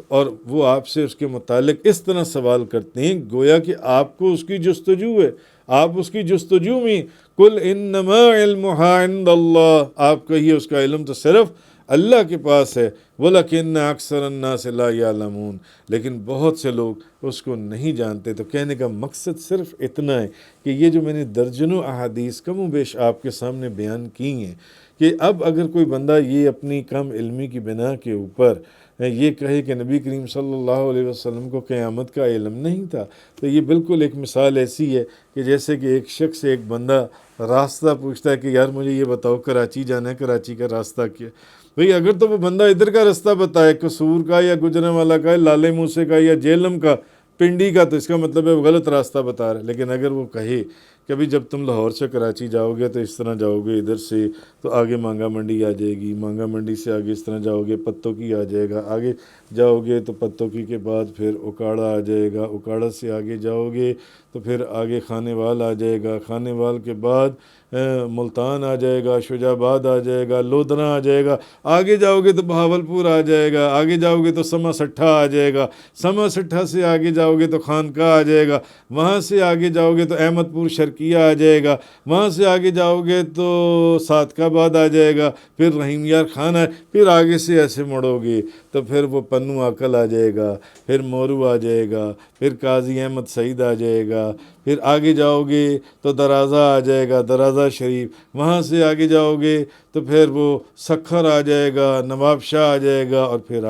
اور وہ آپ سے اس کے متعلق اس طرح سوال کرتے ہیں گویا کہ آپ کو اس کی جستجو ہے، آپ اس کی جستجو میں، قل انما علمها عند اللہ، آپ کہیے اس کا علم تو صرف اللہ کے پاس ہے، وَلَكِنَّ أَكْثَرَ النَّاسِ لَا يَعْلَمُونَ، لیکن بہت سے لوگ اس کو نہیں جانتے۔ تو کہنے کا مقصد صرف اتنا ہے کہ یہ جو میں نے درجنوں احادیث کم و بیش آپ کے سامنے بیان کی ہیں، کہ اب اگر کوئی بندہ یہ اپنی کم علمی کی بنا کے اوپر یہ کہے کہ نبی کریم صلی اللہ علیہ وسلم کو قیامت کا علم نہیں تھا، تو یہ بالکل ایک مثال ایسی ہے کہ جیسے کہ ایک شخص سے ایک بندہ راستہ پوچھتا ہے کہ یار مجھے یہ بتاؤ کراچی جانا ہے، کراچی کا راستہ کیا؟ بھئی اگر تو وہ بندہ ادھر کا راستہ بتائے، قصور کا یا گجرانوالہ کا، لالے موسے کا یا جہلم کا، پنڈی کا، تو اس کا مطلب ہے وہ غلط راستہ بتا رہا ہے۔ لیکن اگر وہ کہے کہ ابھی جب تم لاہور سے کراچی جاؤ گے تو اس طرح جاؤ گے، ادھر سے تو آگے مانگا منڈی آ جائے گی، مانگا منڈی سے آگے اس طرح جاؤ گے پتوں کی آ جائے گا، آگے جاؤ گے تو پتوں کی کے بعد پھر اکاڑا آ جائے گا، اکاڑا سے آگے جاؤ گے تو پھر آگے خانے وال آ جائے گا، خانے وال کے بعد ملتان آ جائے گا، شجاع آباد آ جائے گا، لودھنا آ جائے گا، آگے جاؤ گے تو بہاولپور آ جائے گا، آگے جاؤ گے تو سما سٹھا آ جائے گا، سما سٹھا سے آگے جاؤ گے تو خانقاہ آ جائے گا، وہاں سے آگے جاؤ گے تو احمد پور شرقیہ آ جائے گا، وہاں سے آگے جاؤ گے تو صادق آباد آ جائے گا، پھر رحیم یار خان ہے، پھر آگے سے ایسے مڑو گے تو پھر وہ پنو عقل آ جائے گا، پھر مورو آ جائے گا، پھر قاضی احمد سعید آ جائے گا، پھر آگے جاؤ گے تو درازہ آ جائے گا، درازہ شریف، وہاں سے آگے جاؤ گے تو پھر وہ سکھر آ جائے گا، نواب شاہ آ جائے گا، اور پھر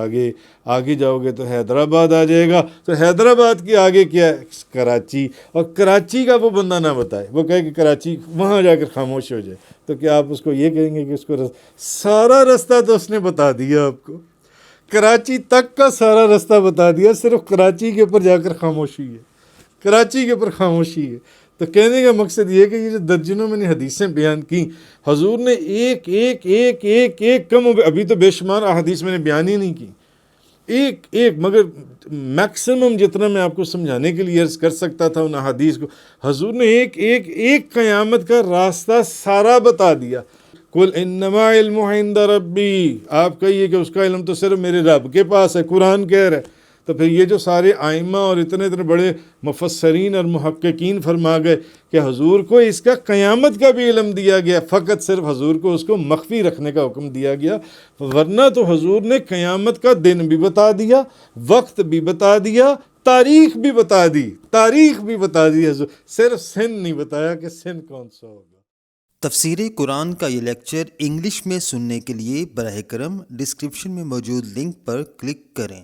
آگے جاؤ گے تو حیدرآباد آ جائے گا۔ تو حیدرآباد کے آگے کیا ہے؟ کراچی، اور کراچی کا وہ بندہ نہ بتائے، وہ کہے کہ کراچی وہاں جا کر خاموش ہو جائے، تو کیا آپ اس کو یہ کہیں گے کہ اس کو سارا رستہ تو اس نے بتا دیا آپ کو، کراچی تک کا سارا رستہ بتا دیا، صرف کراچی کے اوپر جا کر خاموشی ہے، کراچی کے اوپر خاموشی ہے۔ تو کہنے کا مقصد یہ ہے کہ یہ جو درجنوں میں نے حدیثیں بیان کی، حضور نے ایک ایک ایک ایک ایک کم ابھی تو بے شمار احادیث میں نے بیان ہی نہیں کی، ایک ایک، مگر میکسیمم جتنا میں آپ کو سمجھانے کے لیے عرض کر سکتا تھا ان احادیث کو، حضور نے ایک ایک ایک قیامت کا راستہ سارا بتا دیا۔ قل انما علم عند ربی، آپ کہیے کہ اس کا علم تو صرف میرے رب کے پاس ہے، قرآن کہہ رہا ہے۔ تو پھر یہ جو سارے ائمہ اور اتنے اتنے بڑے مفسرین اور محققین فرما گئے کہ حضور کو اس کا قیامت کا بھی علم دیا گیا، فقط صرف حضور کو اس کو مخفی رکھنے کا حکم دیا گیا، ورنہ تو حضور نے قیامت کا دن بھی بتا دیا، وقت بھی بتا دیا، تاریخ بھی بتا دی، تاریخ بھی بتا دی حضور، صرف سن نہیں بتایا کہ سن کون سا ہوگا۔ تفسیر قرآن کا یہ لیکچر انگلش میں سننے کے لیے براہ کرم ڈسکرپشن میں موجود لنک پر کلک کریں۔